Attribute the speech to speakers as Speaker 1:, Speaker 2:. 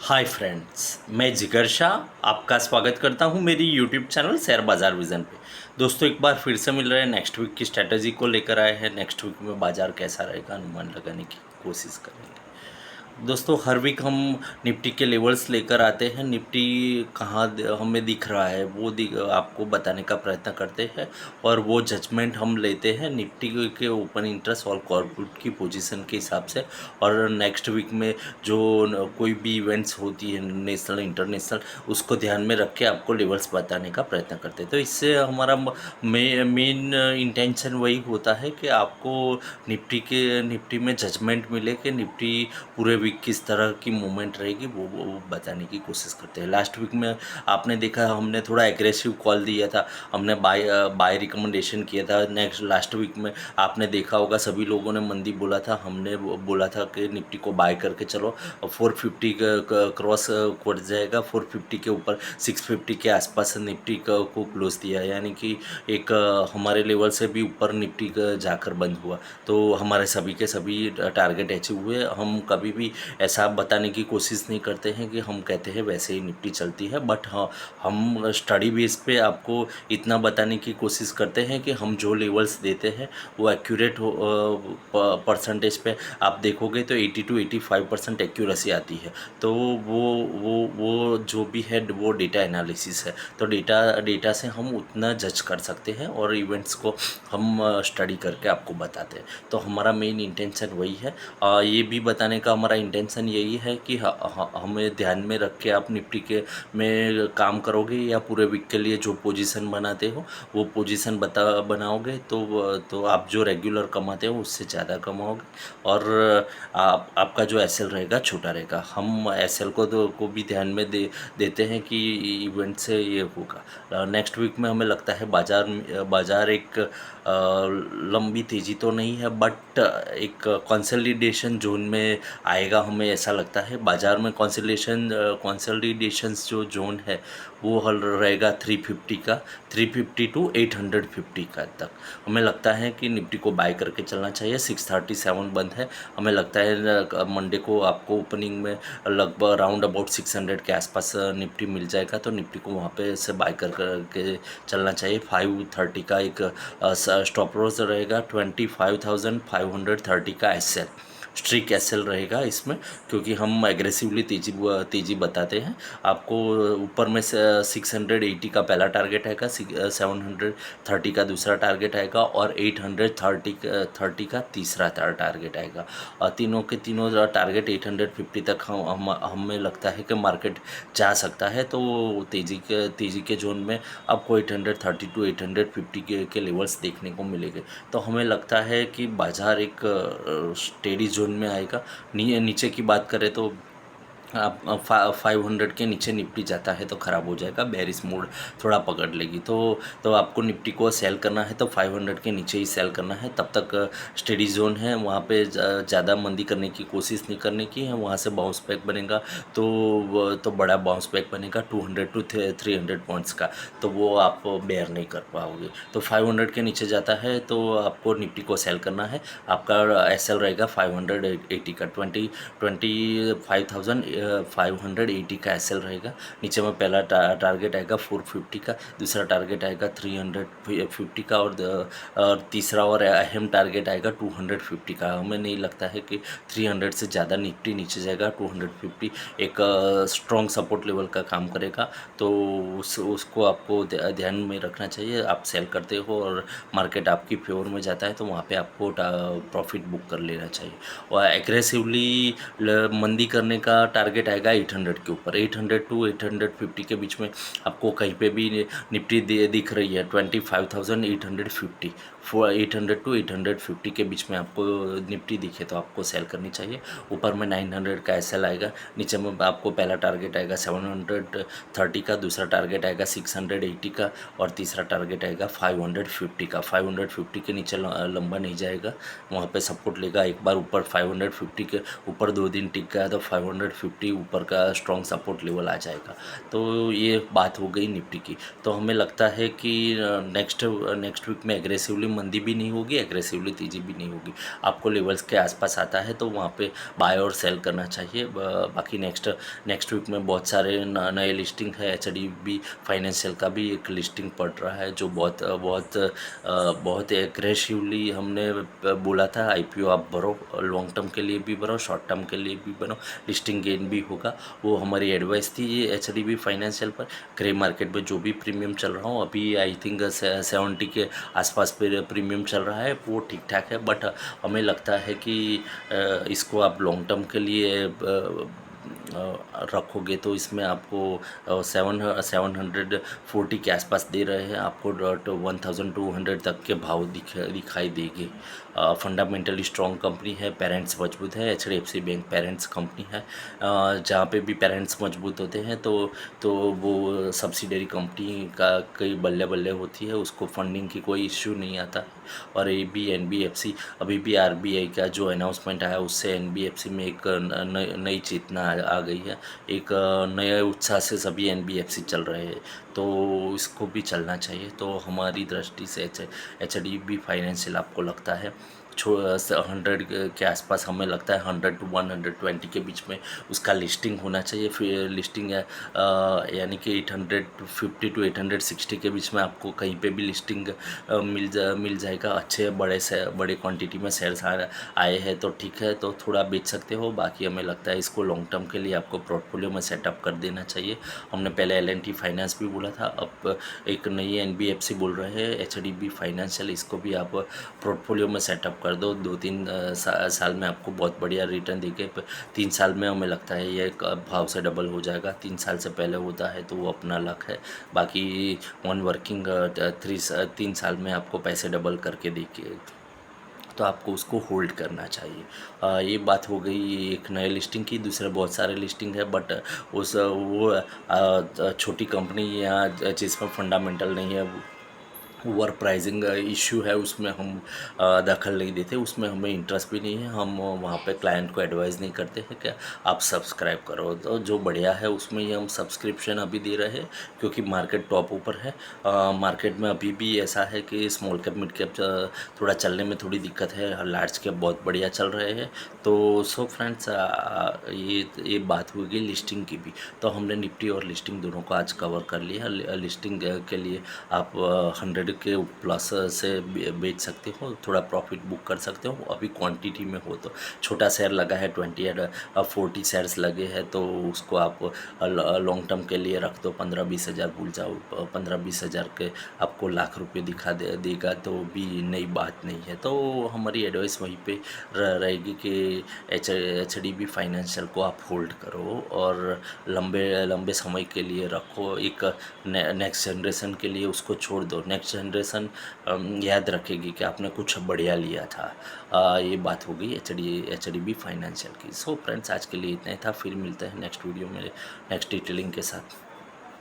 Speaker 1: Hi friends, मैं जिगर शाह आपका स्वागत करता हूं मेरी यूट्यूब चैनल शेयर बाज़ार विज़न पे। दोस्तों, एक बार फिर से मिल रहे हैं, नेक्स्ट वीक की स्ट्रैटेजी को लेकर आए हैं। नेक्स्ट वीक में बाज़ार कैसा रहेगा अनुमान लगाने की कोशिश करेंगे। दोस्तों, हर वीक हम निफ्टी के लेवल्स लेकर आते हैं। निफ्टी कहाँ हमें दिख रहा है वो आपको बताने का प्रयत्न करते हैं और वो जजमेंट हम लेते हैं निफ्टी के ओपन इंटरेस्ट और कॉर्पोरेट की पोजीशन के हिसाब से। और नेक्स्ट वीक में जो कोई भी इवेंट्स होती है नेशनल इंटरनेशनल, उसको ध्यान में रख के आपको लेवल्स बताने का प्रयत्न करते हैं। तो इससे हमारा मेन इंटेंशन वही होता है कि आपको निफ्टी में जजमेंट मिले कि निफ्टी पूरे वीक किस तरह की मूवमेंट रहेगी वो बताने की कोशिश करते हैं। लास्ट वीक में आपने देखा हमने थोड़ा एग्रेसिव कॉल दिया था, हमने बाय रिकमेंडेशन किया था। नेक्स्ट लास्ट वीक में आपने देखा होगा सभी लोगों ने मंदी बोला था, हमने बोला था कि निफ्टी को बाय करके चलो। 450 क्रॉस कर जाएगा, 450 के ऊपर 650 के आसपास निफ्टी को क्लोज दिया, यानी कि एक हमारे लेवल से भी ऊपर निफ्टी का जाकर बंद हुआ। तो हमारे सभी के सभी टारगेट अचीव हुए। हम कभी भी ऐसा बताने की कोशिश नहीं करते हैं कि हम कहते हैं वैसे ही निफ्टी चलती है, बट हाँ, हम स्टडी बेस पे आपको इतना बताने की कोशिश करते हैं कि हम जो लेवल्स देते हैं वो एक्यूरेट हो। परसेंटेज पे आप देखोगे तो 80 to 85% एक्यूरेसी आती है। तो वो जो भी है वो डेटा एनालिसिस है। तो डेटा से हम उतना जज कर सकते हैं और इवेंट्स को हम स्टडी करके आपको बताते हैं। तो हमारा मेन इंटेंशन वही है। ये भी बताने का हमारा इंटेंशन यही है कि हमें ध्यान में रख के आप निफ्टी के में काम करोगे या पूरे वीक के लिए जो पोजीशन बनाते हो वो पोजीशन बनाओगे तो आप जो रेगुलर कमाते हो उससे ज़्यादा कमाओगे और आपका जो एसएल रहेगा छोटा रहेगा। हम एसएल को भी ध्यान में देते हैं कि इवेंट से ये होगा। नेक्स्ट वीक में हमें लगता है बाज़ार एक लंबी तेज़ी तो नहीं है, बट एक कंसोलिडेशन जोन में आएगा। हमें ऐसा लगता है बाज़ार में कंसोलिडेशंस जो जोन है वो हल रहेगा 350 का, 350 to 850 का तक। हमें लगता है कि निफ्टी को बाय करके चलना चाहिए। 637 बंद है, हमें लगता है मंडे को आपको ओपनिंग में लगभग अराउंड अबाउट 600 के आसपास निफ्टी मिल जाएगा। तो निफ्टी को वहाँ पे से बाय करके चलना चाहिए। 530 का एक स्टॉप लॉस रहेगा, 25,530 का एसएल स्ट्रिक एसएल रहेगा इसमें, क्योंकि हम एग्रेसिवली तेज़ी बताते हैं आपको। ऊपर में 680 का पहला टारगेट आएगा, 730 का दूसरा टारगेट आएगा और 830 का तीसरा टारगेट आएगा। और तीनों के तीनों टारगेट 850 तक हमें लगता है कि मार्केट जा सकता है। तो तेज़ी के जोन में आपको 830 to 850 के लेवल्स देखने को मिलेंगे। तो हमें लगता है कि बाज़ार एक स्टेडी जोन में आएगा। नीचे की बात करें तो आप 500 के नीचे निफ्टी जाता है तो ख़राब हो जाएगा, बेरिश मोड थोड़ा पकड़ लेगी। तो आपको निफ्टी को सेल करना है तो 500 के नीचे ही सेल करना है। तब तक स्टेडी जोन है, वहाँ पे ज़्यादा मंदी करने की कोशिश नहीं करने की है। वहाँ से बाउंस बैक बनेगा तो बड़ा बाउंस बैक बनेगा 200 to 300 पॉइंट्स का, तो वो आप बेयर नहीं कर पाओगे। तो 500 के नीचे जाता है तो आपको निफ्टी को सेल करना है। आपका एसएल रहेगा 580 का, 25,580 का एसएल रहेगा। नीचे में पहला टारगेट आएगा 450 का, दूसरा टारगेट आएगा 350 का और तीसरा और अहम टारगेट आएगा 250 का। हमें नहीं लगता है कि 300 से ज़्यादा निफ्टी नीचे जाएगा। 250 एक स्ट्रॉन्ग सपोर्ट लेवल का काम करेगा, तो उसको आपको ध्यान में रखना चाहिए। आप सेल करते हो और मार्केट आपकी फेवर में जाता है तो वहाँ पे आपको प्रॉफिट बुक कर लेना चाहिए। और एग्रेसिवली मंदी करने का टारगेट आएगा 800 के ऊपर, 800 to 850 के बीच में आपको कहीं पे भी निफ्टी दिख रही है। 25,850 800 to 850 के बीच में आपको निफ्टी दिखे तो आपको सेल करनी चाहिए। ऊपर में 900 का एसएल आएगा, नीचे में आपको पहला टारगेट आएगा 730 का, दूसरा टारगेट आएगा 680 का और तीसरा टारगेट आएगा 550 का। 550 के नीचे लंबा नहीं जाएगा, वहाँ पे सपोर्ट लेगा। एक बार ऊपर 550 के ऊपर 2 दिन टिक गया तो 550 ऊपर का स्ट्रॉन्ग सपोर्ट लेवल आ जाएगा। तो ये बात हो गई निफ्टी की। तो हमें लगता है कि नेक्स्ट वीक में एग्रेसिवली मंदी भी नहीं होगी, एग्रेसिवली तेज़ी भी नहीं होगी। आपको लेवल्स के आसपास आता है तो वहाँ पे बाय और सेल करना चाहिए। बाकी नेक्स्ट वीक में बहुत सारे नए लिस्टिंग है। एचडीबी फाइनेंशियल का भी एक लिस्टिंग पड़ रहा है जो बहुत एग्रेसिवली हमने बोला था आईपीओ आप भरो, लॉन्ग टर्म के लिए भी भरो, शॉर्ट टर्म के लिए भी भरो, लिस्टिंग गेन भी होगा। वो हमारी एडवाइस थी एचडीबी फाइनेंशियल पर। ग्रे मार्केट में जो भी प्रीमियम चल रहा हूँ अभी आई थिंक 70 के आसपास पे प्रीमियम चल रहा है, वो ठीक ठाक है। बट हमें लगता है कि इसको आप लॉन्ग टर्म के लिए रखोगे तो इसमें आपको 740 के आसपास दे रहे हैं, आपको 1200 तक के भाव दिखाई देंगे। फंडामेंटली स्ट्रॉन्ग कंपनी है, पेरेंट्स मजबूत है। एचडीएफसी बैंक पेरेंट्स कंपनी है। जहाँ पे भी पेरेंट्स मजबूत होते हैं तो वो सब्सिडरी कंपनी का कई बल्ले बल्ले होती है, उसको फंडिंग की कोई इश्यू नहीं आता है। और ये भी एनबीएफसी अभी भी आरबीआई का जो अनाउंसमेंट आया उससे एनबीएफसी में एक नई चेतना आ गई है। एक नए उत्साह से सभी एनबीएफसी चल रहे हैं, तो इसको भी चलना चाहिए। तो हमारी दृष्टि से एचडीबी फाइनेंशियल आपको लगता है 100 के आसपास, हमें लगता है 100 to 120 के बीच में उसका लिस्टिंग होना चाहिए। फिर लिस्टिंग है यानी कि 850 to 860 के बीच में आपको कहीं पे भी लिस्टिंग मिल जाएगा। अच्छे बड़े क्वांटिटी में शेयर्स आए हैं तो ठीक है, तो थोड़ा बेच सकते हो। बाकी हमें लगता है इसको लॉन्ग टर्म के लिए आपको पोर्टफोलियो में सेटअप कर देना चाहिए। हमने पहले एल&टी फाइनेंस भी बोला था, अब एक नई एनबीएफसी बोल रहे हैं एचडीबी फाइनेंशियल, इसको भी आप पोर्टफोलियो में सेटअप कर दो। 2-3 साल में आपको बहुत बढ़िया रिटर्न देके 3 साल में हमें लगता है ये भाव से डबल हो जाएगा। 3 साल से पहले होता है तो वो अपना लक है। बाकी 3 साल में आपको पैसे डबल करके देखिए तो आपको उसको होल्ड करना चाहिए। ये बात हो गई एक नए लिस्टिंग की। दूसरे बहुत सारे लिस्टिंग है बट छोटी कंपनी या जिसमें फंडामेंटल नहीं है, ओवर प्राइजिंग इशू है, उसमें हम दखल नहीं देते, उसमें हमें इंटरेस्ट भी नहीं है। हम वहाँ पे क्लाइंट को एडवाइस नहीं करते हैं कि आप सब्सक्राइब करो। तो जो बढ़िया है उसमें ही हम सब्सक्रिप्शन अभी दे रहे हैं क्योंकि मार्केट टॉप ऊपर है। मार्केट में अभी भी ऐसा है कि स्मॉल कैप मिड कैप थोड़ा चलने में थोड़ी दिक्कत है, लार्ज कैप बहुत बढ़िया चल रहे हैं। तो सो फ्रेंड्स ये बात होगी लिस्टिंग की भी। तो हमने निफ्टी और लिस्टिंग दोनों को आज कवर कर लिया। लिस्टिंग के लिए आप 100 के प्लस से बेच सकते हो, थोड़ा प्रॉफिट बुक कर सकते हो। अभी क्वांटिटी में हो तो छोटा शेयर लगा है 40 शेयर्स लगे हैं तो उसको आप लॉन्ग टर्म के लिए रख दो। 15-20 हज़ार भूल जाओ, 15-20 हज़ार के आपको लाख रुपए देगा तो भी नई बात नहीं है। तो हमारी एडवाइस वहीं पे रहेगी कि एचडीबी फाइनेंशियल को आप होल्ड करो और लंबे समय के लिए रखो। एक नेक्स्ट जनरेशन के लिए उसको छोड़ दो, नेक्स्ट जनरेशन याद रखेगी कि आपने कुछ बढ़िया लिया था। ये बात हो गई एचडीबी फाइनेंशियल की। सो फ्रेंड्स आज के लिए इतना ही था, फिर मिलते हैं नेक्स्ट वीडियो में नेक्स्ट डिटेलिंग के साथ।